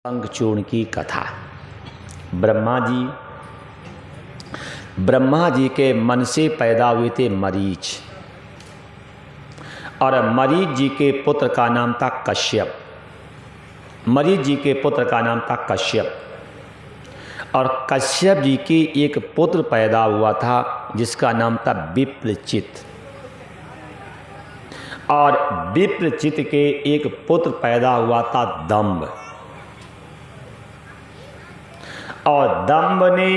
शंखचूर्ण की कथा। ब्रह्मा जी के मन से पैदा हुए थे मरीच, और मरीच जी के पुत्र का नाम था कश्यप। मरीच जी के पुत्र का नाम था कश्यप, और कश्यप जी की एक पुत्र पैदा हुआ था जिसका नाम था विप्रचित, और विप्रचित के एक पुत्र पैदा हुआ था दंभ, और दंभ ने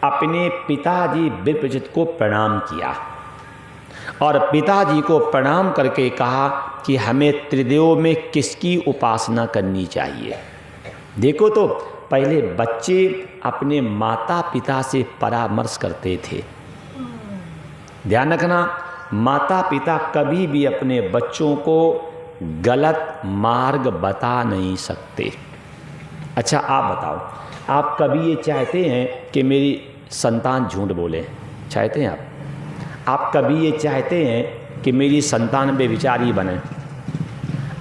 अपने पिताजी विप्रचित को प्रणाम किया, और पिताजी को प्रणाम करके कहा कि हमें त्रिदेव में किसकी उपासना करनी चाहिए। देखो तो पहले बच्चे अपने माता पिता से परामर्श करते थे। ध्यान रखना, माता पिता कभी भी अपने बच्चों को गलत मार्ग बता नहीं सकते। अच्छा आप बताओ, आप कभी ये चाहते हैं कि मेरी संतान झूठ बोले? चाहते हैं आप कभी ये चाहते हैं कि मेरी संतान बेविचारी बने?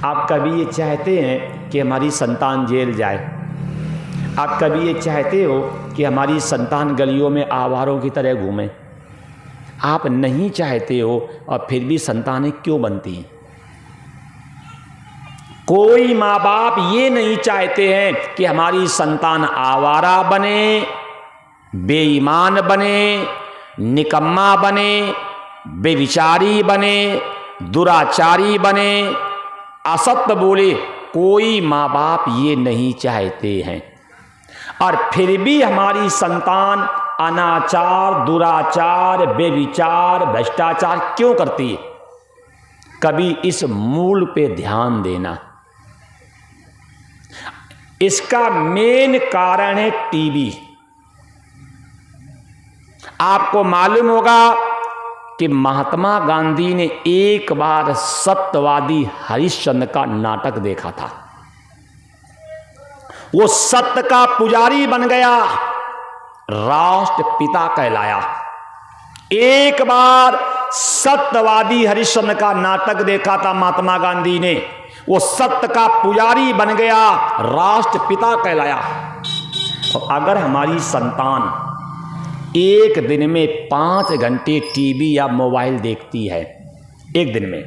आप कभी ये चाहते हैं कि हमारी संतान जेल जाए? आप कभी ये चाहते हो कि हमारी संतान गलियों में आवारों की तरह घूमे? आप नहीं चाहते हो, और फिर भी संतानें क्यों बनती हैं? कोई माँ बाप ये नहीं चाहते हैं कि हमारी संतान आवारा बने, बेईमान बने, निकम्मा बने, बेविचारी बने, दुराचारी बने, असत्य बोले। कोई माँ बाप ये नहीं चाहते हैं, और फिर भी हमारी संतान अनाचार, दुराचार, बेविचार, भ्रष्टाचार क्यों करती है? कभी इस मूल पे ध्यान देना। इसका मेन कारण है टीवी। आपको मालूम होगा कि महात्मा गांधी ने एक बार सत्यवादी हरिश्चंद्र का नाटक देखा था। वो सत्य का पुजारी बन गया, राष्ट्रपिता कहलाया। एक बार सत्यवादी हरिश्चंद्र का नाटक देखा था महात्मा गांधी ने, वो सत्य का पुजारी बन गया, राष्ट्रपिता कहलाया। और अगर हमारी संतान एक दिन में 5 घंटे टीवी या मोबाइल देखती है एक दिन में,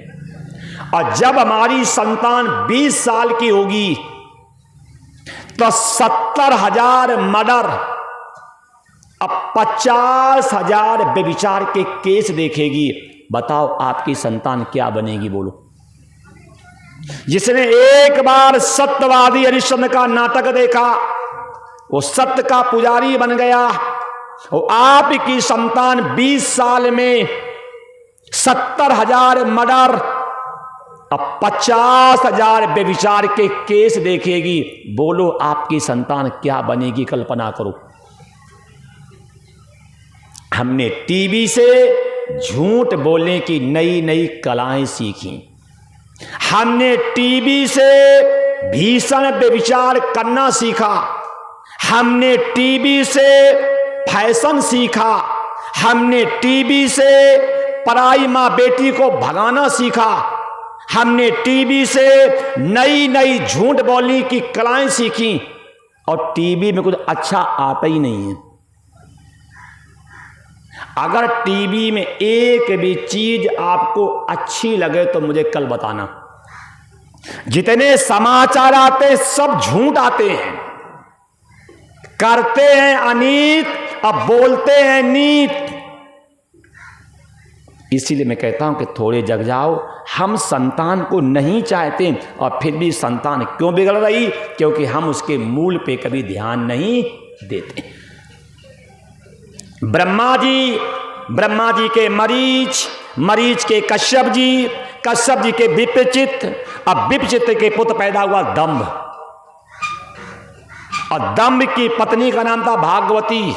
और जब हमारी संतान 20 साल की होगी तो 70,000 मर्डर, अब 50,000 व्यभिचार के केस देखेगी, बताओ आपकी संतान क्या बनेगी? बोलो। जिसने एक बार सत्यवादी हरिश्चंद्र का नाटक देखा, वो सत्य का पुजारी बन गया। और आपकी संतान 20 साल में 70,000 मर्डर, अब 50,000 व्यभिचार के केस देखेगी, बोलो आपकी संतान क्या बनेगी? कल्पना करो। हमने टीवी से झूठ बोलने की नई नई कलाएं सीखी, हमने टीवी से भीषण व्यभिचार करना सीखा, हमने टीवी से फैशन सीखा, हमने टीवी से पराई माँ बेटी को भगाना सीखा, हमने टीवी से नई नई झूठ बोलने की कलाएं सीखी, और टीवी में कुछ अच्छा आता ही नहीं है। अगर टीवी में एक भी चीज आपको अच्छी लगे तो मुझे कल बताना। जितने समाचार आते सब झूठ आते हैं, करते हैं अनीत, अब बोलते हैं नीत। इसीलिए मैं कहता हूं कि थोड़े जग जाओ। हम संतान को नहीं चाहते, और फिर भी संतान क्यों बिगड़ रही? क्योंकि हम उसके मूल पे कभी ध्यान नहीं देते। ब्रह्मा जी के मरीच के कश्यप जी के विप्रचित, अब विप्रचित के पुत्र पैदा हुआ दंभ, और दंभ की पत्नी का नाम था भागवती।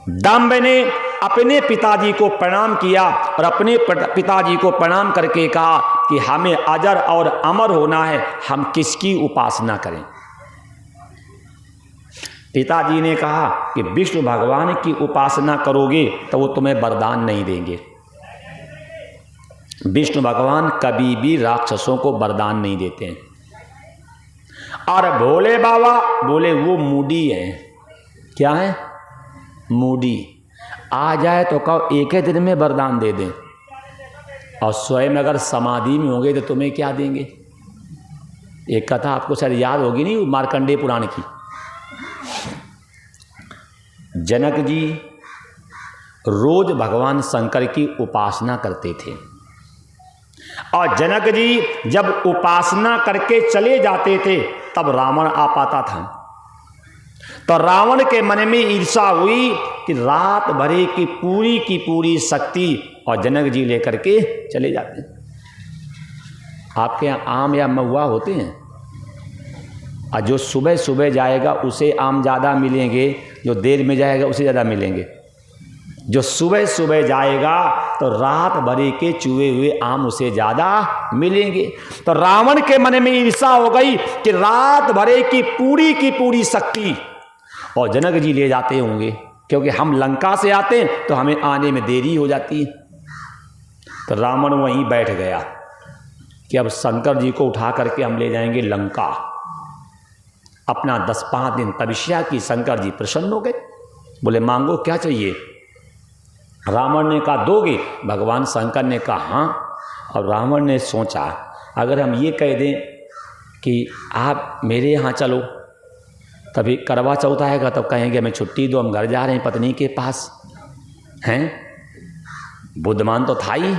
दंभ ने अपने पिताजी को प्रणाम किया, और अपने पिताजी को प्रणाम करके कहा कि हमें अजर और अमर होना है, हम किसकी उपासना करें? पिताजी ने कहा कि विष्णु भगवान की उपासना करोगे तो वो तुम्हें वरदान नहीं देंगे। विष्णु भगवान कभी भी राक्षसों को वरदान नहीं देते हैं। और भोले बाबा बोले वो मूडी है। क्या है? मूडी। आ जाए तो कहो एक ही दिन में वरदान दे दें, और स्वयं अगर समाधि में होंगे तो तुम्हें क्या देंगे। एक कथा आपको शायद याद होगी नहीं, मार्कंडेय पुराण की। जनक जी रोज भगवान शंकर की उपासना करते थे, और जनक जी जब उपासना करके चले जाते थे तब रावण आ पाता था। तो रावण के मन में ईर्ष्या हुई कि रात भरे की पूरी शक्ति और जनक जी लेकर के चले जाते हैं। आपके यहाँ आम या महुआ होते हैं, और जो सुबह सुबह जाएगा उसे आम ज़्यादा मिलेंगे, जो देर में जाएगा उसे ज़्यादा मिलेंगे। जो सुबह सुबह जाएगा तो रात भरे के चुए हुए आम उसे ज़्यादा मिलेंगे। तो रावण के मन में ईर्ष्या हो गई कि रात भरे की पूरी शक्ति और जनक जी ले जाते होंगे, क्योंकि हम लंका से आते हैं तो हमें आने में देरी हो जाती है। तो रावण वहीं बैठ गया कि अब शंकर जी को उठा करके हम ले जाएंगे लंका। अपना 10-5 दिन तपस्या की, शंकर जी प्रसन्न हो गए, बोले मांगो क्या चाहिए। रावण ने कहा दोगे? भगवान शंकर ने कहा हाँ। और रावण ने सोचा अगर हम ये कह दें कि आप मेरे यहाँ चलो, तभी करवा चौथ आएगा तब कहेंगे हमें छुट्टी दो, हम घर जा रहे हैं पत्नी के पास हैं। बुद्धिमान तो था ही।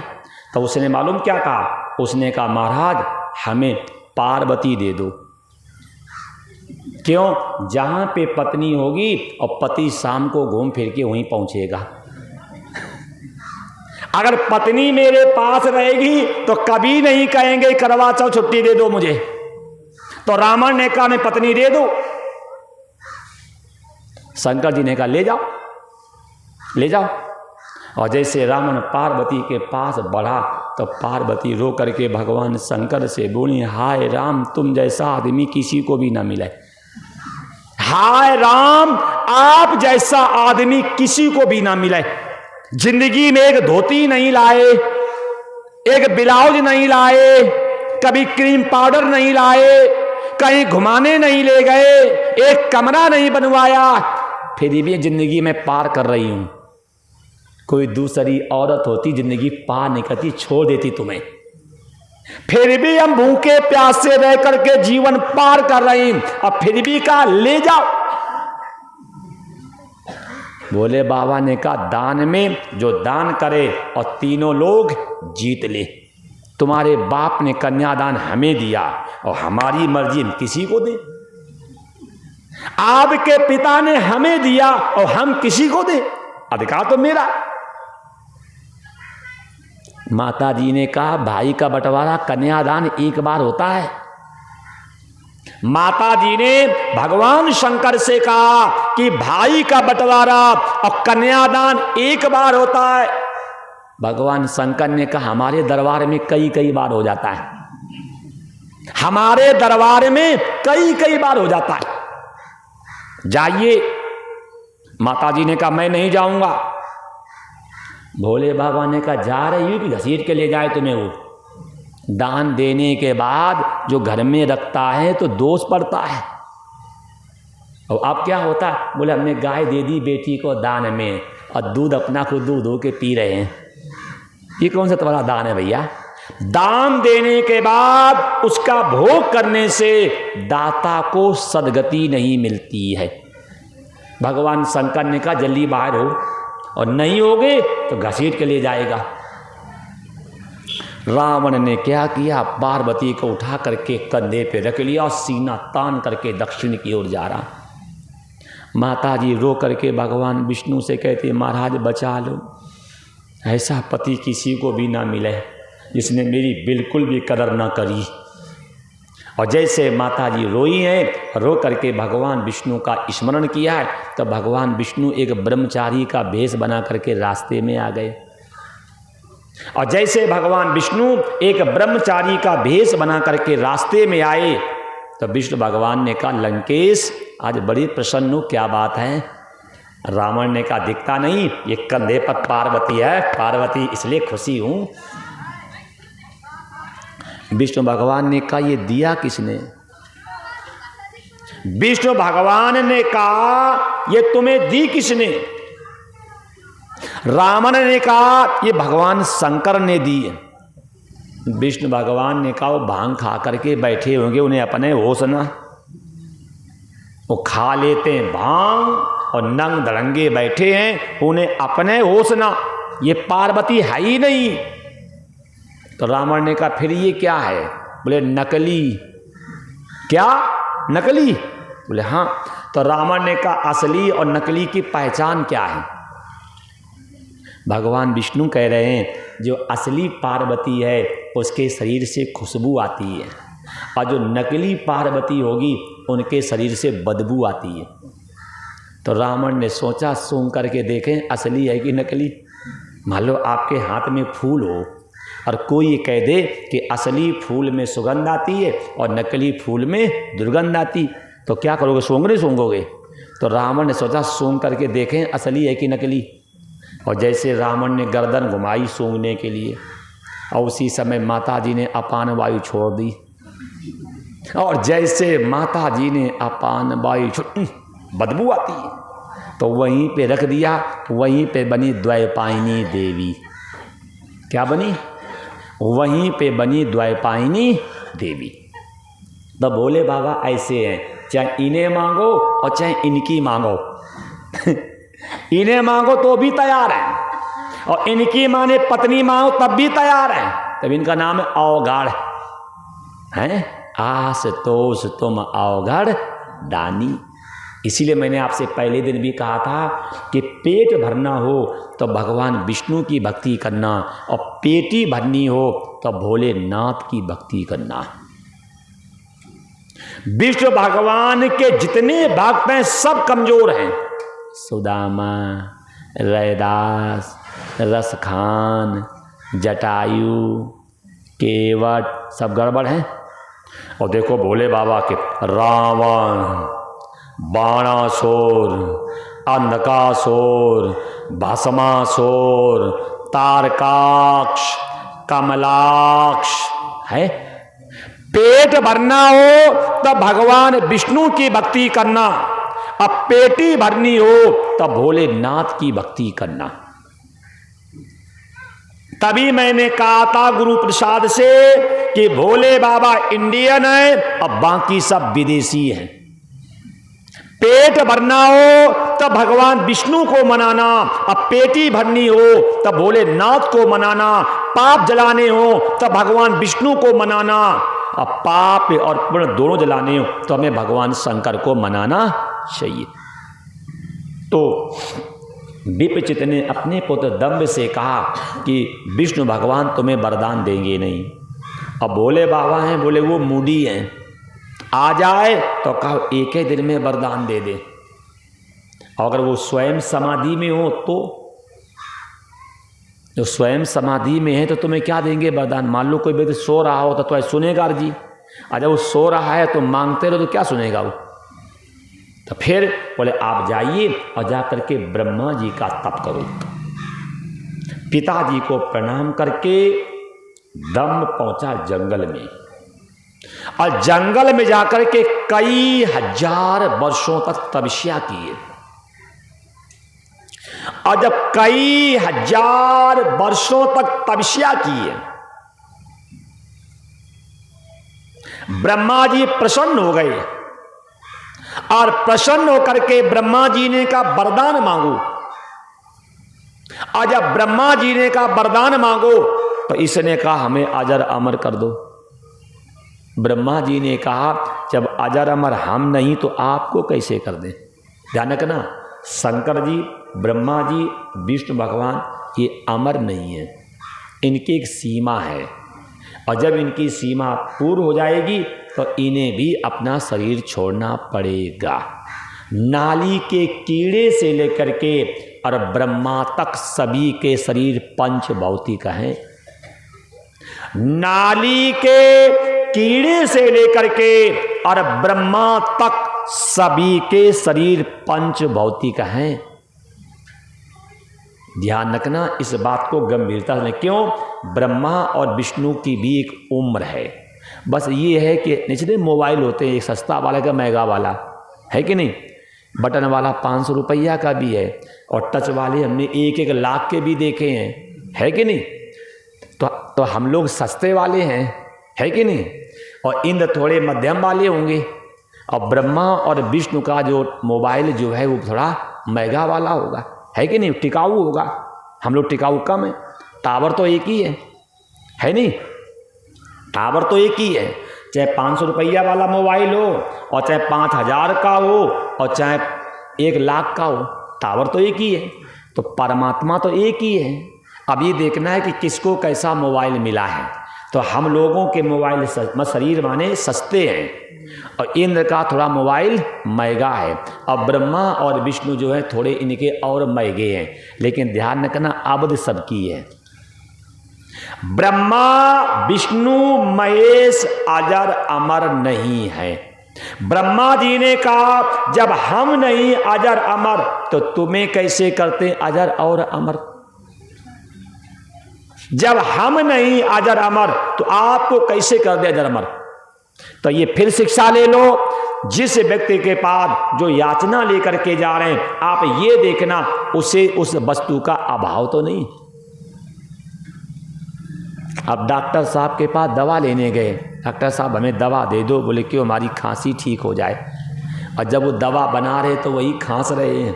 तो उसने मालूम क्या कहा? उसने कहा महाराज हमें पार्वती दे दो। क्यों? जहाँ पे पत्नी होगी और पति शाम को घूम फिर के वहीं पहुँचेगा। अगर पत्नी मेरे पास रहेगी तो कभी नहीं कहेंगे करवा चौथ छुट्टी दे दो मुझे। तो रावण ने कहा मैं पत्नी दे दो। शंकर जी ने कहा ले जाओ ले जाओ। और जैसे रावण पार्वती के पास बढ़ा तो पार्वती रो करके भगवान शंकर से बोली हाय राम, तुम जैसा आदमी किसी को भी ना मिले। हाय राम, आप जैसा आदमी किसी को भी ना मिले। जिंदगी में एक धोती नहीं लाए, एक ब्लाउज नहीं लाए, कभी क्रीम पाउडर नहीं लाए, कहीं घुमाने नहीं ले गए, एक कमरा नहीं बनवाया, फिर भी जिंदगी में पार कर रही हूं। कोई दूसरी औरत होती जिंदगी पार नहीं करती, छोड़ देती तुम्हें। फिर भी हम भूखे प्यासे रह करके जीवन पार कर रही हूं, और फिर भी कहा ले जाओ। भोले बाबा ने कहा दान में जो दान करे और तीनों लोग जीत ले। तुम्हारे बाप ने कन्यादान हमें दिया और हमारी मर्जी हम किसी को दे। आपके पिता ने हमें दिया और हम किसी को दे, अधिकार तो मेरा। माता जी ने कहा भाई का बंटवारा कन्यादान एक बार होता है। माता जी ने भगवान शंकर से कहा कि भाई का बंटवारा और कन्यादान एक बार होता है। भगवान शंकर ने कहा हमारे दरबार में कई बार हो जाता है, हमारे दरबार में कई बार हो जाता है, जाइए। माता जी ने कहा मैं नहीं जाऊंगा। भोले बाबा ने कहा जा रही हूं कि घसीट के ले जाए तुम्हें। वो दान देने के बाद जो घर में रखता है तो दोष पड़ता है। और अब क्या होता है? बोले हमने गाय दे दी बेटी को दान में, और दूध अपना खुद दूध हो के पी रहे हैं। ये कौन सा तुम्हारा दान है भैया? दान देने के बाद उसका भोग करने से दाता को सदगति नहीं मिलती है। भगवान शंकर ने कहा जल्दी बाहर हो, और नहीं होगे तो घसीट के ले जाएगा। रावण ने क्या किया? पार्वती को उठा करके कंधे पे रख लिया और सीना तान करके दक्षिण की ओर जा रहा। माता जी रो करके भगवान विष्णु से कहती महाराज बचा लो, ऐसा पति किसी को भी ना मिले जिसने मेरी बिल्कुल भी कदर ना करी। और जैसे माता जी रोई हैं, रो करके भगवान विष्णु का स्मरण किया है, तो भगवान विष्णु एक ब्रह्मचारी का भेष बना करके रास्ते में आ गए। और जैसे भगवान विष्णु एक ब्रह्मचारी का भेष बना करके रास्ते में आए, तो विष्णु भगवान ने कहा लंकेश आज बड़ी प्रसन्न हूँ, क्या बात है? रावण ने कहा दिखता नहीं, ये कंधे पर पार्वती है, पार्वती इसलिए खुशी हूँ। विष्णु भगवान ने कहा ये दिया किसने? विष्णु भगवान ने कहा ये तुम्हें दी किसने? रावण ने कहा ये भगवान शंकर ने दी है। विष्णु भगवान ने कहा वो भांग खा करके बैठे होंगे, उन्हें अपने होश ना, वो खा लेते हैं भांग और नंग धड़ंगे बैठे हैं, उन्हें अपने होश ना, ये पार्वती है ही नहीं। तो रावण ने कहा फिर ये क्या है? बोले नकली। क्या नकली? बोले हाँ। तो रावण ने कहा असली और नकली की पहचान क्या है? भगवान विष्णु कह रहे हैं जो असली पार्वती है उसके शरीर से खुशबू आती है, और जो नकली पार्वती होगी उनके शरीर से बदबू आती है। तो रावण ने सोचा सूंघ करके देखें असली है कि नकली। मान लो आपके हाथ में फूल हो और कोई ये कह दे कि असली फूल में सुगंध आती है और नकली फूल में दुर्गंध आती, तो क्या करोगे? सूंघ नहीं सूंघोगे? तो रावण ने सोचा सूंघ करके देखें असली है कि नकली। और जैसे रावण ने गर्दन घुमाई सूंघने के लिए, और उसी समय माता जी ने अपान वायु छोड़ दी, और जैसे माता जी ने अपान वायु छोड़, बदबू आती है, तो वहीं पे रख दिया। वहीं पे बनी द्वैपायनी देवी। क्या बनी? वहीं पे बनी द्वैपायनी देवी। तो भोले बाबा ऐसे हैं, चाहे इन्हें मांगो और चाहे इनकी मांगो इन्हें मांगो तो भी तैयार हैं, और इनकी माने पत्नी मांगो तब भी तैयार हैं। तब इनका नाम है अवगाढ़ है। आस तोष तुम अवगाढ़ दानी। इसीलिए मैंने आपसे पहले दिन भी कहा था कि पेट भरना हो तो भगवान विष्णु की भक्ति करना, और पेटी भरनी हो तो भोलेनाथ की भक्ति करना। विष्णु भगवान के जितने भक्त हैं सब कमजोर हैं। सुदामा, रैदास, रसखान, जटायु, केवट सब गड़बड़ हैं। और देखो भोले बाबा के रावण, बाणासुर, अंधकासुर, भस्मासुर, तारकाक्ष, कमलाक्ष है। पेट भरना हो तो भगवान विष्णु की भक्ति करना, अब पेटी भरनी हो तो भोलेनाथ की भक्ति करना। तभी मैंने कहा था गुरु प्रसाद से कि भोले बाबा इंडियन है और बाकी सब विदेशी हैं। पेट भरना हो तो भगवान विष्णु को मनाना, अब पेटी भरनी हो तो भोलेनाथ को मनाना। पाप जलाने हो तो भगवान विष्णु को मनाना, अब पाप और पुण्य दोनों जलाने हो तो हमें भगवान शंकर को मनाना चाहिए। तो विप्रचित ने अपने पुत्र दंभ से कहा कि विष्णु भगवान तुम्हें वरदान देंगे नहीं। अब भोले बाबा हैं, बोले वो मूडी हैं, आ जाए तो कहो एक ही दिन में वरदान दे दे। अगर वो स्वयं समाधि में हो तो स्वयं समाधि में है तो तुम्हें क्या देंगे वरदान? मान लो कोई व्यक्ति सो रहा हो तो तुम्हें सुनेगा जी, अगर वो सो रहा है तो मांगते रहो तो क्या सुनेगा वो? तो फिर बोले आप जाइए और जा करके ब्रह्मा जी का तप करो। पिताजी को प्रणाम करके दंभ पहुंचा जंगल में, और जंगल में जाकर के कई हजार वर्षों तक तपस्या की। और जब कई हजार वर्षों तक तपस्या की है, ब्रह्मा जी प्रसन्न हो गए, और प्रसन्न होकर के ब्रह्मा जी ने कहा वरदान मांगो। और जब ब्रह्मा जी ने कहा वरदान मांगो तो इसने कहा हमें अजर अमर कर दो। ब्रह्मा जी ने कहा जब अजर अमर हम नहीं तो आपको कैसे कर दें? ध्यान रखना, शंकर जी, ब्रह्मा जी, विष्णु भगवान ये अमर नहीं है, इनकी एक सीमा है, और जब इनकी सीमा पूर्ण हो जाएगी तो इन्हें भी अपना शरीर छोड़ना पड़ेगा। नाली के कीड़े से लेकर के और ब्रह्मा तक सभी के शरीर पंच भौतिक हैं। नाली के कीड़े से लेकर के और ब्रह्मा तक सभी के शरीर पंच भौतिक हैं। ध्यान रखना, इस बात को गंभीरता से। क्यों? ब्रह्मा और विष्णु की भी एक उम्र है। बस ये है कि निचले मोबाइल होते हैं, एक सस्ता वाला का महंगा वाला, है कि नहीं। बटन वाला 500 रुपया का भी है और टच वाले हमने 1-1 लाख के भी देखे हैं, है कि नहीं। तो हम लोग सस्ते वाले हैं, है कि नहीं, और इंद्र थोड़े मध्यम वाले होंगे, और ब्रह्मा और विष्णु का जो मोबाइल जो है वो थोड़ा महंगा वाला होगा, है कि नहीं, टिकाऊ होगा। हम लोग टिकाऊ कम है। टावर तो एक ही है नहीं, टावर तो एक ही है, चाहे 500 रुपया वाला मोबाइल हो और चाहे 5000 का हो और चाहे 1 लाख का हो, टावर तो एक ही है। तो परमात्मा तो एक ही है। अब ये देखना है कि किसको कैसा मोबाइल मिला है। तो हम लोगों के मोबाइल शरीर माने सस्ते हैं और इंद्र का थोड़ा मोबाइल महंगा है, और ब्रह्मा और विष्णु जो है थोड़े इनके और महंगे हैं। लेकिन ध्यान रखना, अवध सबकी है। ब्रह्मा विष्णु महेश अजर अमर नहीं है। ब्रह्मा जी ने कहा जब हम नहीं अजर अमर तो तुम्हें कैसे करते अजर और अमर। जब हम नहीं अजर अमर तो आपको कैसे कर दे अजर अमर। तो ये फिर शिक्षा ले लो, जिस व्यक्ति के पास जो याचना लेकर के जा रहे हैं, आप ये देखना उसे उस वस्तु का अभाव तो नहीं। अब डॉक्टर साहब के पास दवा लेने गए, डॉक्टर साहब हमें दवा दे दो, बोले क्यों, हमारी खांसी ठीक हो जाए। और जब वो दवा बना रहे तो वही खांस रहे हैं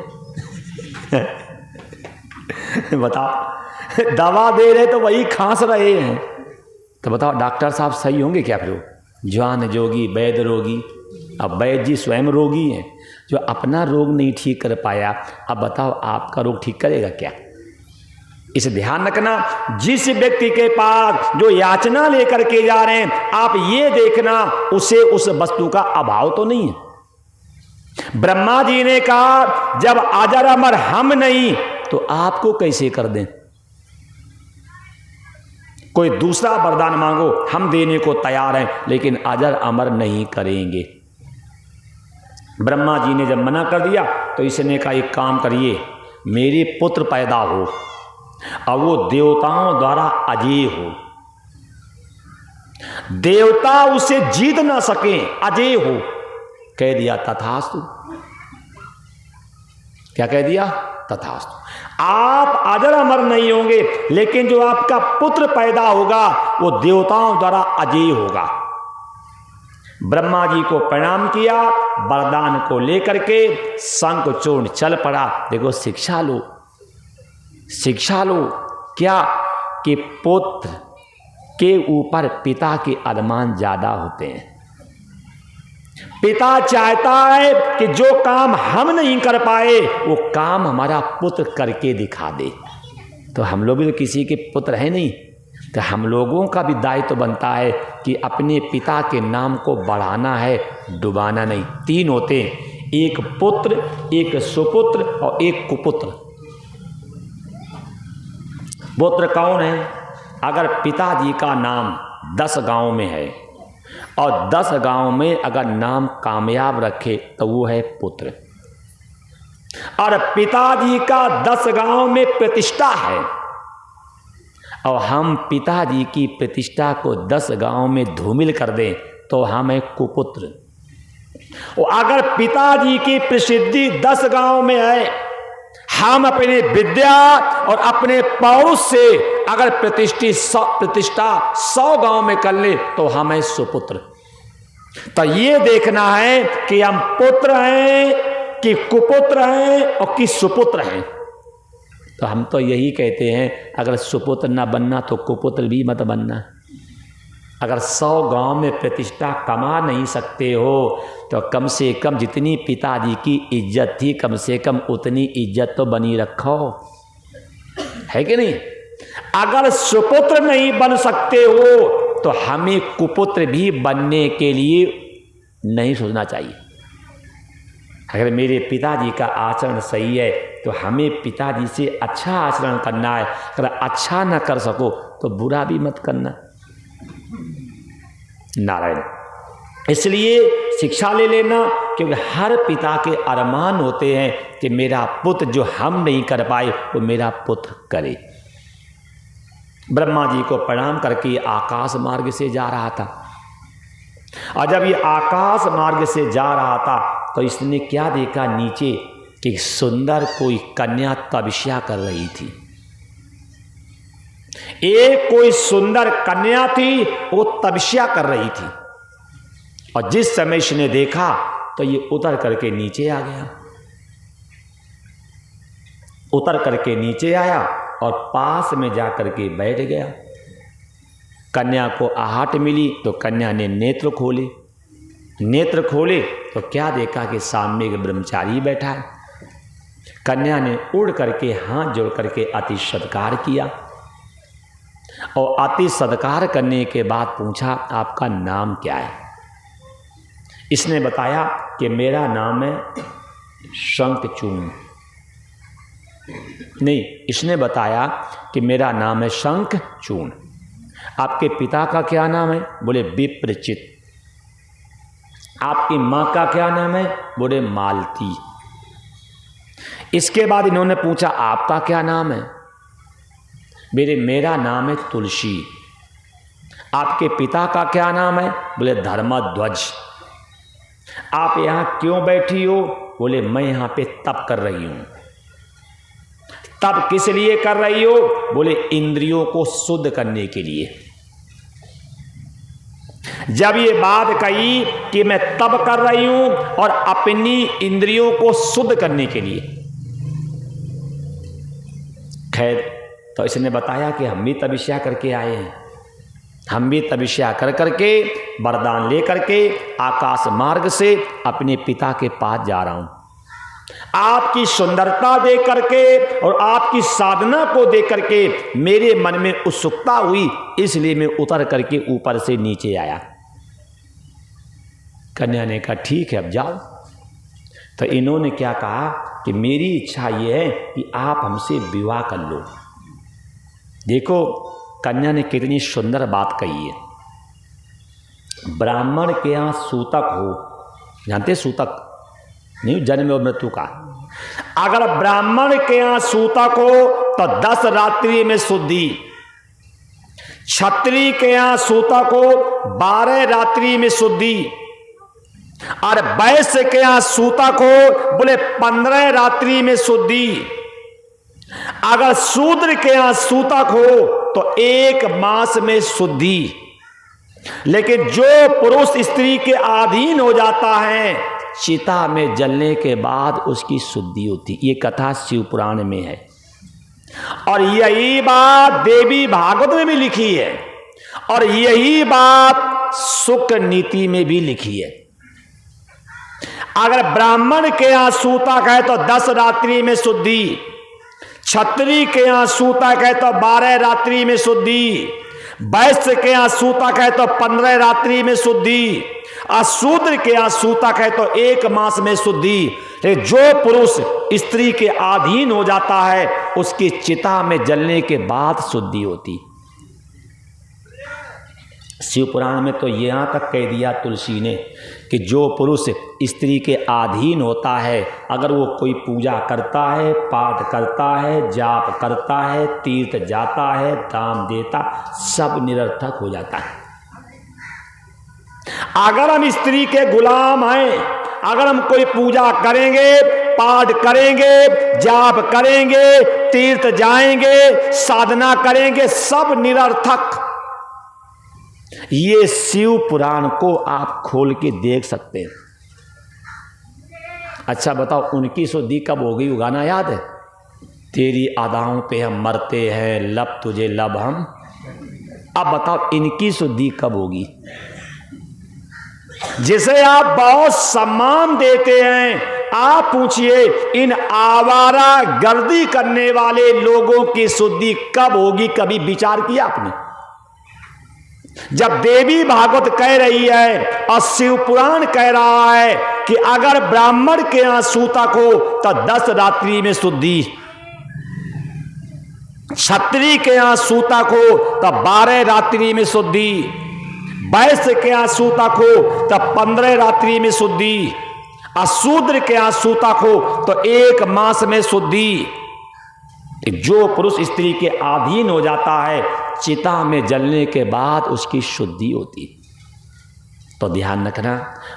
बताओ, दवा दे रहे तो वही खांस रहे हैं। तो बताओ डॉक्टर साहब सही होंगे क्या? फिर ज्ञान जोगी वैद्य रोगी। अब वैद्य जी स्वयं रोगी हैं, जो अपना रोग नहीं ठीक कर पाया, अब बताओ आपका रोग ठीक करेगा क्या? इसे ध्यान रखना, जिस व्यक्ति के पास जो याचना लेकर के जा रहे हैं, आप ये देखना उसे उस वस्तु का अभाव तो नहीं है। ब्रह्मा जी ने कहा जब अजर अमर हम नहीं तो आपको कैसे कर दें। कोई दूसरा वरदान मांगो, हम देने को तैयार हैं, लेकिन अजर अमर नहीं करेंगे। ब्रह्मा जी ने जब मना कर दिया तो इसने कहा एक काम करिए, मेरे पुत्र पैदा हो और वो देवताओं द्वारा अजेय हो, देवता उसे जीत ना सके, अजेय हो। कह दिया तथास्तु। क्या कह दिया? तथास्तु। आप अजर अमर नहीं होंगे, लेकिन जो आपका पुत्र पैदा होगा वो देवताओं द्वारा अजेय होगा। ब्रह्मा जी को प्रणाम किया, वरदान को लेकर के शंख चूर्ण चल पड़ा। देखो शिक्षा लो, शिक्षा लो क्या कि पुत्र के ऊपर पिता के अरमान ज्यादा होते हैं। पिता चाहता है कि जो काम हम नहीं कर पाए वो काम हमारा पुत्र करके दिखा दे। तो हम लोग भी तो किसी के पुत्र हैं नहीं, तो हम लोगों का भी दायित्व बनता है कि अपने पिता के नाम को बढ़ाना है, डुबाना नहीं। 3 होते हैं, एक पुत्र, एक सुपुत्र और एक कुपुत्र। पुत्र कौन है? अगर पिताजी का नाम 10 गांव में है और 10 गांव में अगर नाम कामयाब रखे तो वो है पुत्र। और पिताजी का 10 गांव में प्रतिष्ठा है और हम पिताजी की प्रतिष्ठा को 10 गांव में धूमिल कर दें तो हम है कुपुत्र। और अगर पिताजी की प्रसिद्धि 10 गांव में है, हम अपने विद्या और अपने पौरुष से अगर प्रतिष्ठा 100 गांव में कर ले तो हम है सुपुत्र। तो ये देखना है कि हम पुत्र हैं कि कुपुत्र हैं और कि सुपुत्र हैं। तो हम तो यही कहते हैं अगर सुपुत्र ना बनना तो कुपुत्र भी मत बनना। अगर 100 गांव में प्रतिष्ठा कमा नहीं सकते हो तो कम से कम जितनी पिताजी की इज्जत थी कम से कम उतनी इज्जत तो बनी रखो, है कि नहीं। अगर सुपुत्र नहीं बन सकते हो तो हमें कुपुत्र भी बनने के लिए नहीं सोचना चाहिए। अगर मेरे पिताजी का आचरण सही है तो हमें पिताजी से अच्छा आचरण करना है। अगर अच्छा ना कर सको तो बुरा भी मत करना। नारायण। इसलिए शिक्षा ले लेना, क्योंकि हर पिता के अरमान होते हैं कि मेरा पुत्र जो हम नहीं कर पाए वो मेरा पुत्र करे। ब्रह्मा जी को प्रणाम करके आकाश मार्ग से जा रहा था और जब ये आकाश मार्ग से जा रहा था तो इसने क्या देखा नीचे कि सुंदर कोई कन्या तपस्या कर रही थी। एक कोई सुंदर कन्या थी, वो तपस्या कर रही थी। और जिस समय इसने देखा तो ये उतर करके नीचे आ गया। उतर करके नीचे आया और पास में जा करके बैठ गया। कन्या को आहट मिली तो कन्या ने नेत्र खोले। नेत्र खोले तो क्या देखा कि सामने एक ब्रह्मचारी बैठा है। कन्या ने उड़ करके हाथ जोड़ करके अति सत्कार किया और अति सत्कार करने के बाद पूछा, आपका नाम क्या है? इसने बताया कि मेरा नाम है शंखचूर्ण। नहीं, इसने बताया कि मेरा नाम है शंखचूर्ण। आपके पिता का क्या नाम है? बोले विप्रचित। आपकी माँ का क्या नाम है? बोले मालती। इसके बाद इन्होंने पूछा, आपका क्या नाम है? मेरा नाम है तुलसी। आपके पिता का क्या नाम है? बोले धर्मध्वज। आप यहाँ क्यों बैठी हो? बोले मैं यहाँ पे तप कर रही हूँ। तप किस लिए कर रही हो? बोले इंद्रियों को शुद्ध करने के लिए। जब ये बात कही कि मैं तप कर रही हूं और अपनी इंद्रियों को शुद्ध करने के लिए, खैर तो इसने बताया कि हम भी तपस्या करके आए हैं। हम भी तपस्या कर करके वरदान ले करके आकाश मार्ग से अपने पिता के पास जा रहा हूं। आपकी सुंदरता देख करके और आपकी साधना को देख करके मेरे मन में उत्सुकता हुई, इसलिए मैं उतर करके ऊपर से नीचे आया। कन्या ने कहा ठीक है अब जाओ। तो इन्होंने क्या कहा कि मेरी इच्छा यह है कि आप हमसे विवाह कर लो। देखो कन्या ने कितनी सुंदर बात कही है। ब्राह्मण के यहाँ सूतक हो, जानते सूतक नहीं, जन्म और मृत्यु का। अगर ब्राह्मण के यहाँ सूतक हो तो 10 रात्रि में शुद्धि। क्षत्रिय के यहाँ सूतक हो 12 रात्रि में शुद्धि। और वैश्य के यहाँ सूतक हो बोले 15 रात्रि में शुद्धि। अगर शूद्र के यहाँ सूतक हो तो 1 मास में शुद्धि। लेकिन जो पुरुष स्त्री के अधीन हो जाता है, चिता में जलने के बाद उसकी शुद्धि होती। ये कथा शिव पुराण में है और यही बात देवी भागवत में भी लिखी है और यही बात शुक्र नीति में भी लिखी है। अगर ब्राह्मण के यहाँ सूतक है तो 10 रात्रि में शुद्धि, क्षत्रिय के यहाँ सूतक है तो 12 रात्रि में शुद्धि, वैश्य के यहाँ सूतक है तो 15 रात्रि में शुद्धि, अशूद्र के यहाँ सूतक है तो 1 मास में शुद्धि। जो पुरुष स्त्री के अधीन हो जाता है उसकी चिता में जलने के बाद शुद्धि होती। शिव पुराण में तो यहां तक कह दिया तुलसी ने कि जो पुरुष स्त्री के अधीन होता है, अगर वो कोई पूजा करता है, पाठ करता है, जाप करता है, तीर्थ जाता है, दान देता, सब निरर्थक हो जाता है। अगर हम स्त्री के गुलाम हैं, अगर हम कोई पूजा करेंगे, पाठ करेंगे, जाप करेंगे, तीर्थ जाएंगे, साधना करेंगे, सब निरर्थक। ये शिव पुराण को आप खोल के देख सकते हैं। अच्छा बताओ उनकी शुद्धि कब होगी? वो गाना याद है? तेरी अदाओं पे हम मरते हैं, लब तुझे लब हम। अब बताओ इनकी शुद्धि कब होगी? जिसे आप बहुत सम्मान देते हैं, आप पूछिए इन आवारा गर्दी करने वाले लोगों की शुद्धि कब होगी? कभी विचार किया आपने? जब देवी भागवत कह रही है और शिव पुराण कह रहा है कि अगर ब्राह्मण के यहां सूतक हो तो 10 रात्रि में शुद्धि, क्षत्रिय के यहां सूतक हो तो 12 रात्रि में शुद्धि, वैश्य के यहां सूतक हो तो 15 रात्रि में शुद्धि, अशूद्र के यहां सूतक हो तो 1 मास में शुद्धि। जो पुरुष स्त्री के अधीन हो जाता है, चिता में जलने के बाद उसकी शुद्धि होती। तो ध्यान रखना,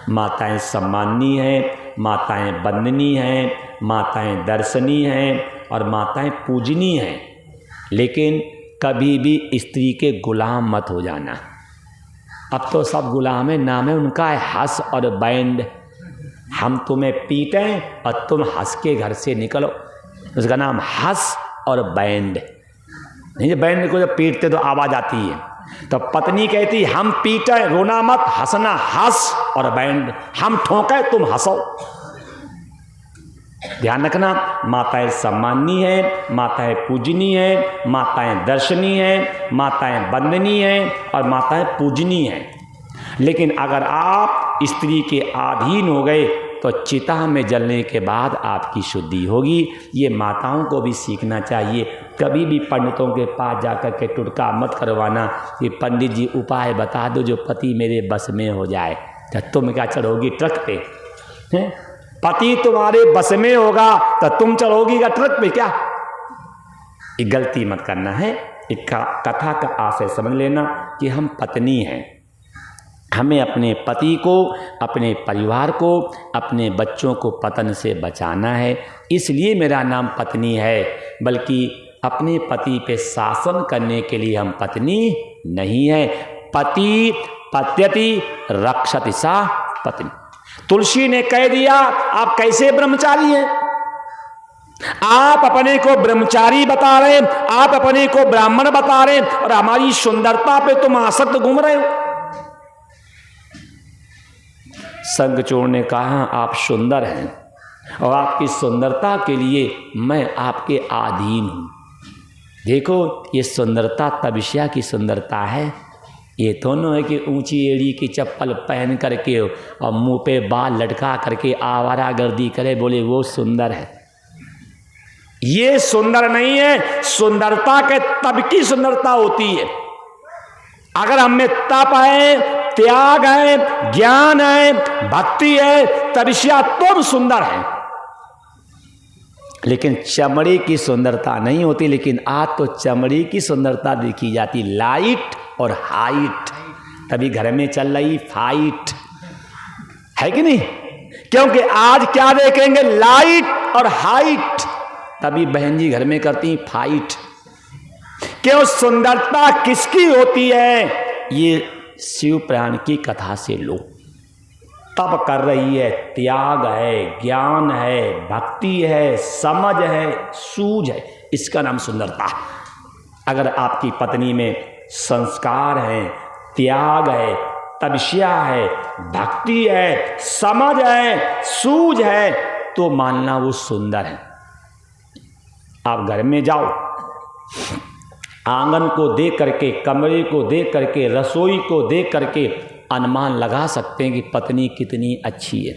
माताएं सम्माननीय हैं, माताएं वंदनीय हैं, माताएं दर्शनीय हैं और माताएं पूजनीय हैं। लेकिन कभी भी स्त्री के गुलाम मत हो जाना। अब तो सब गुलाम है, नाम है उनका है हंस और बैंड। हम तुम्हें पीटें और तुम हंस के घर से निकलो, उसका नाम हंस और बैंड। नहीं, बैंड को जब पीटते तो आवाज आती है, तो पत्नी कहती हम पीटे रोना मत, हंसना हंस और बैंड, हम ठोके तुम हंसो। ध्यान रखना, माताएं सम्माननीय हैं, माताएं पूजनीय हैं, माताएं दर्शनीय हैं, माताएं वंदनीय हैं और माताएं पूजनीय हैं। लेकिन अगर आप स्त्री के अधीन हो गए तो चिता में जलने के बाद आपकी शुद्धि होगी। ये माताओं को भी सीखना चाहिए। कभी भी पंडितों के पास जाकर के टुटका मत करवाना कि पंडित जी उपाय बता दो जो पति मेरे बस में हो जाए। तो तुम क्या चढ़ोगी ट्रक पे? हैं? पति तुम्हारे बस में होगा तो तुम चढ़ोगी क्या ट्रक पे? क्या ये गलती मत करना है। एक कथा का आशय समझ लेना कि हम पत्नी हैं, हमें अपने पति को, अपने परिवार को, अपने बच्चों को पतन से बचाना है। इसलिए मेरा नाम पत्नी है, बल्कि अपने पति पे शासन करने के लिए हम पत्नी नहीं है। पति पत्यति रक्षति सा पत्नी। तुलसी ने कह दिया आप कैसे ब्रह्मचारी हैं? आप अपने को ब्रह्मचारी बता रहे हैं, आप अपने को ब्राह्मण बता रहे हैं और हमारी सुंदरता पे तुम आसक्त घूम रहे हो। शंखचूड़ ने कहा आप सुंदर हैं और आपकी सुंदरता के लिए मैं आपके अधीन हूं। देखो ये सुंदरता तपस्या की सुंदरता है। ये दोनों है कि ऊंची एड़ी की चप्पल पहन करके और मुंह पे बाल लटका करके आवारागर्दी करे बोले वो सुंदर है। ये सुंदर नहीं है। सुंदरता के तब की सुंदरता होती है अगर हम में तप है, त्याग है, ज्ञान है, भक्ति है, तपस्या, तुम सुंदर है। लेकिन चमड़ी की सुंदरता नहीं होती। लेकिन आज तो चमड़ी की सुंदरता देखी जाती, लाइट और हाइट। तभी घर में चल रही फाइट है कि नहीं? क्योंकि आज क्या देखेंगे, लाइट और हाइट। तभी बहन जी घर में करती फाइट। क्यों? सुंदरता किसकी होती है? ये शिव पुराण की कथा से लो। तप कर रही है, त्याग है, ज्ञान है, भक्ति है, समझ है, सूझ है, इसका नाम सुंदरता। अगर आपकी पत्नी में संस्कार है, त्याग है, तपस्या है, भक्ति है, समझ है, सूझ है, तो मानना वो सुंदर है। आप घर में जाओ, आंगन को देख करके, कमरे को देख करके, रसोई को देख करके अनुमान लगा सकते हैं कि पत्नी कितनी अच्छी है।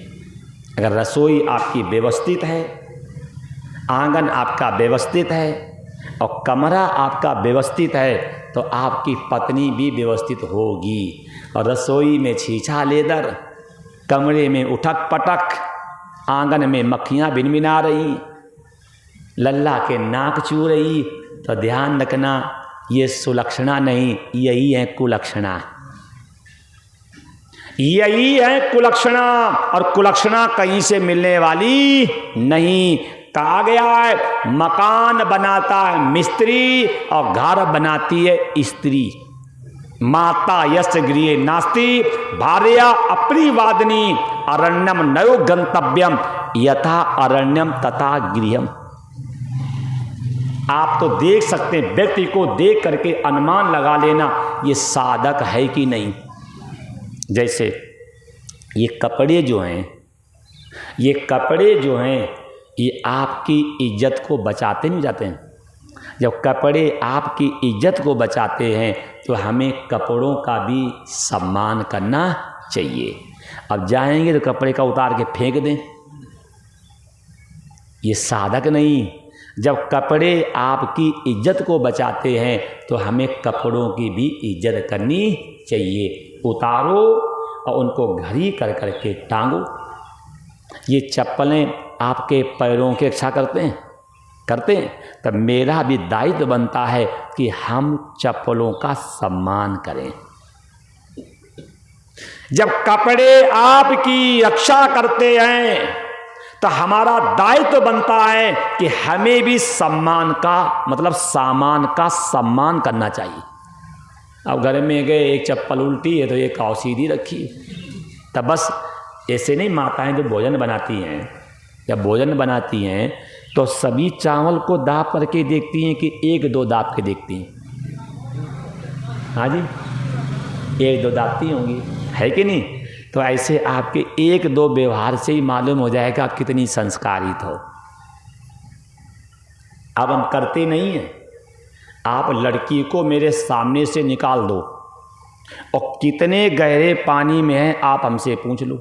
अगर रसोई आपकी व्यवस्थित है, आंगन आपका व्यवस्थित है और कमरा आपका व्यवस्थित है तो आपकी पत्नी भी व्यवस्थित होगी। और रसोई में छीछा लेदर, कमरे में उठक पटक, आंगन में मक्खियाँ भिनभिना रही, लल्ला के नाक चू रही, तो ध्यान रखना ये सुलक्षणा नहीं, यही है कुलक्षणा। यही है कुलक्षणा। और कुलक्षणा कहीं से मिलने वाली नहीं। कहा गया है मकान बनाता है मिस्त्री और घर बनाती है स्त्री। माता यश गृहे नास्ति भार्या अप्रिवादिनी अरण्यम नयो गंतव्यम यथा अरण्यम तथा गृहम। आप तो देख सकते हैं, व्यक्ति को देख करके अनुमान लगा लेना ये साधक है कि नहीं। जैसे ये कपड़े जो हैं, ये कपड़े जो हैं ये आपकी इज्जत को बचाते नहीं जाते हैं। जब कपड़े आपकी इज्जत को बचाते हैं तो हमें कपड़ों का भी सम्मान करना चाहिए। अब जाएंगे तो कपड़े का उतार के फेंक दें, ये साधक नहीं। जब कपड़े आपकी इज्जत को बचाते हैं तो हमें कपड़ों की भी इज्जत करनी चाहिए। उतारो और उनको घड़ी कर करके टांगो। ये चप्पलें आपके पैरों की रक्षा करते हैं तब मेरा भी दायित्व बनता है कि हम चप्पलों का सम्मान करें। जब कपड़े आपकी रक्षा करते हैं तो हमारा दायित्व बनता है कि हमें भी सम्मान का मतलब सामान का सम्मान करना चाहिए। अब घर में गए, एक चप्पल उल्टी है तो एक काव सीधी रखी, तब बस ऐसे नहीं। माताएं जो भोजन बनाती हैं, जब भोजन बनाती हैं तो सभी चावल को दाप करके देखती हैं कि एक दो दाप के देखती हैं? हाँ जी, एक दो दापती होंगी, है कि नहीं? तो ऐसे आपके एक दो व्यवहार से ही मालूम हो जाएगा आप कितनी संस्कारित हो। अब हम करते नहीं हैं। आप लड़की को मेरे सामने से निकाल दो और कितने गहरे पानी में है आप हमसे पूछ लो।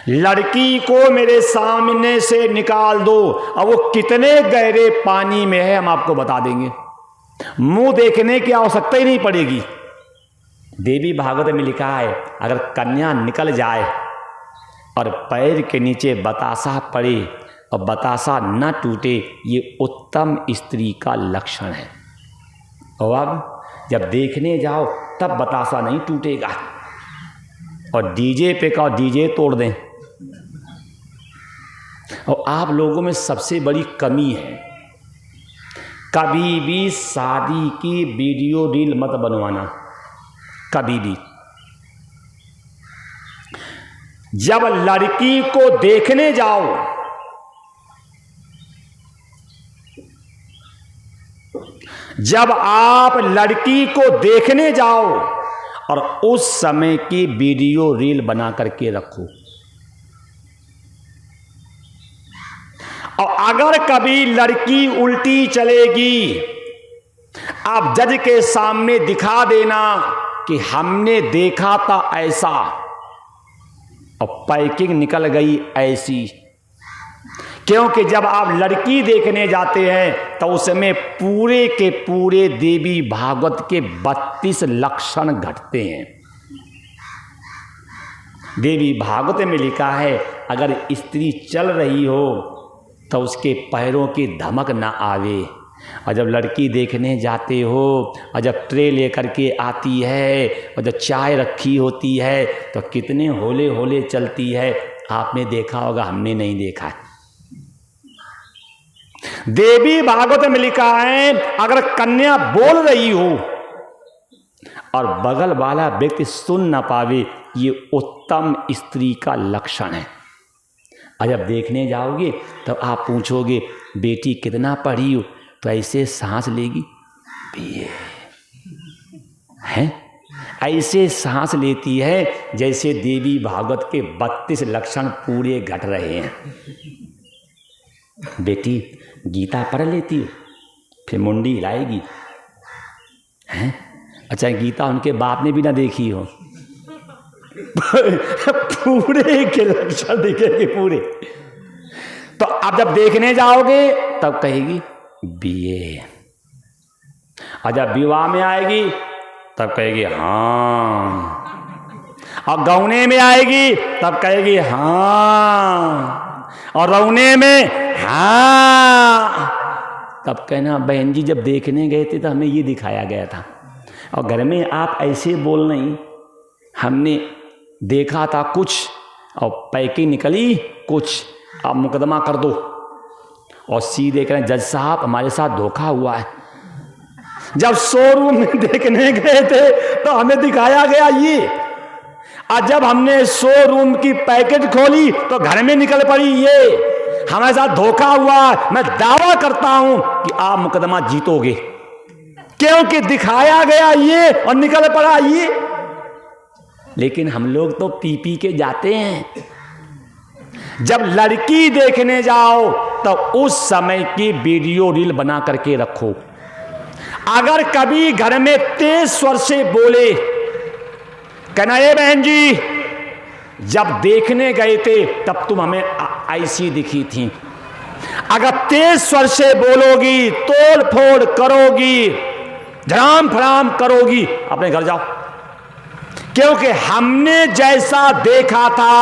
लड़की को मेरे सामने से निकाल दो और वो कितने गहरे पानी में है हम आपको बता देंगे। मुंह देखने की आवश्यकता ही नहीं पड़ेगी। देवी भागवत में लिखा है, अगर कन्या निकल जाए और पैर के नीचे बतासा पड़े और बतासा न टूटे, ये उत्तम स्त्री का लक्षण है। और अब जब देखने जाओ तब बतासा नहीं टूटेगा। और डीजे पे का डीजे तोड़ दें। और आप लोगों में सबसे बड़ी कमी है, कभी भी शादी की वीडियो रील मत बनवाना, कभी भी। जब लड़की को देखने जाओ, जब आप लड़की को देखने जाओ और उस समय की वीडियो रील बना करके रखो। और अगर कभी लड़की उल्टी चलेगी, आप जज के सामने दिखा देना कि हमने देखा था ऐसा और पैकिंग निकल गई ऐसी। क्योंकि जब आप लड़की देखने जाते हैं तो उसमें पूरे के पूरे देवी भागवत के 32 लक्षण घटते हैं। देवी भागवत में लिखा है, अगर स्त्री चल रही हो तो उसके पैरों की धमक ना आवे। और जब लड़की देखने जाते हो और जब ट्रे लेकर के आती है और जब चाय रखी होती है तो कितने होले होले चलती है। आपने देखा होगा, हमने नहीं देखा है। देवी भागवत में लिखा है, अगर कन्या बोल रही हो और बगल वाला व्यक्ति सुन ना पावे, ये उत्तम स्त्री का लक्षण है। और जब देखने जाओगे तो आप पूछोगे, बेटी कितना पढ़ी हो? तो ऐसे सांस लेगी, बीए हैं, ऐसे सांस लेती है जैसे देवी भागवत के 32 लक्षण पूरे घट रहे हैं। बेटी गीता पढ़ लेती हो? फिर मुंडी हिलाएगी, हैं? अच्छा, गीता उनके बाप ने भी ना देखी हो। पूरे के लक्षण दिखेंगे पूरे। तो अब जब देखने जाओगे तब कहेगी बीए। और जब विवाह में आएगी तब कहेगी हाँ। और गौने में आएगी तब कहेगी हाँ। और रौने में हाँ। तब कहना, बहन जी जब देखने गए थे तो हमें ये दिखाया गया था। और घर में आप ऐसे बोल नहीं, हमने देखा था कुछ और पैकिंग निकली कुछ, आप मुकदमा कर दो। और सीधे कहें, जज साहब हमारे साथ धोखा हुआ है। जब शोरूम में देखने गए थे तो हमें दिखाया गया ये, और जब हमने शोरूम की पैकेट खोली तो घर में निकल पड़ी ये। हमारे साथ धोखा हुआ। मैं दावा करता हूं कि आप मुकदमा जीतोगे, क्योंकि दिखाया गया ये और निकल पड़ा ये। लेकिन हम लोग तो पी पी के जाते हैं। जब लड़की देखने जाओ तो उस समय की वीडियो रील बना करके रखो। अगर कभी घर में तेज स्वर से बोले, कहना, ये बहन जी जब देखने गए थे तब तुम हमें ऐसी दिखी थी। अगर तेज स्वर से बोलोगी, तोड़ फोड़ करोगी, धड़ाम फड़ाम करोगी, अपने घर जाओ। क्योंकि हमने जैसा देखा था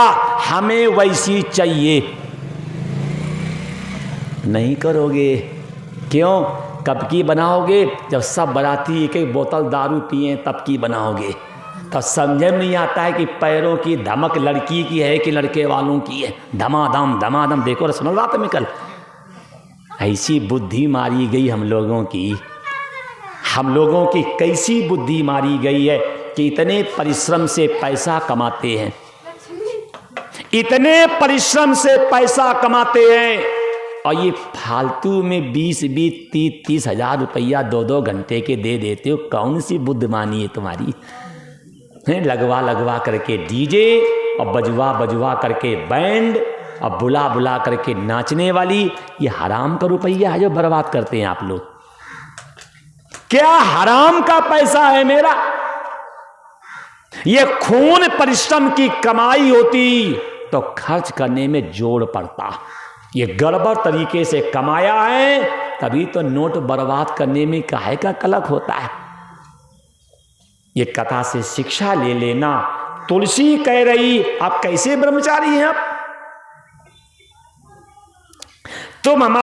हमें वैसी चाहिए। नहीं करोगे, क्यों? कब की बनाओगे? जब सब बाराती एक एक बोतल दारू पिए तब की बनाओगे। तो समझ में नहीं आता है कि पैरों की धमक लड़की की है कि लड़के वालों की है। धमाधम देखो सुनो रात में कल ऐसी बुद्धि मारी गई हम लोगों की कैसी बुद्धि मारी गई है कि इतने परिश्रम से पैसा कमाते हैं, इतने परिश्रम से पैसा कमाते हैं और ये फालतू में 20-30 हजार रुपया 2-2 घंटे के दे देते हो। कौन सी बुद्धिमानी है तुम्हारी? लगवा करके डीजे और बजवा करके बैंड और बुला करके नाचने वाली, ये हराम का रुपया है जो बर्बाद करते हैं आप लोग। क्या हराम का पैसा है मेरा? ये खून परिश्रम की कमाई होती तो खर्च करने में जोड़ पड़ता। ये गड़बड़ तरीके से कमाया है तभी तो नोट बर्बाद करने में काहे का कलक होता है। ये कथा से शिक्षा ले लेना। तुलसी कह रही आप कैसे ब्रह्मचारी हैं? आप तुम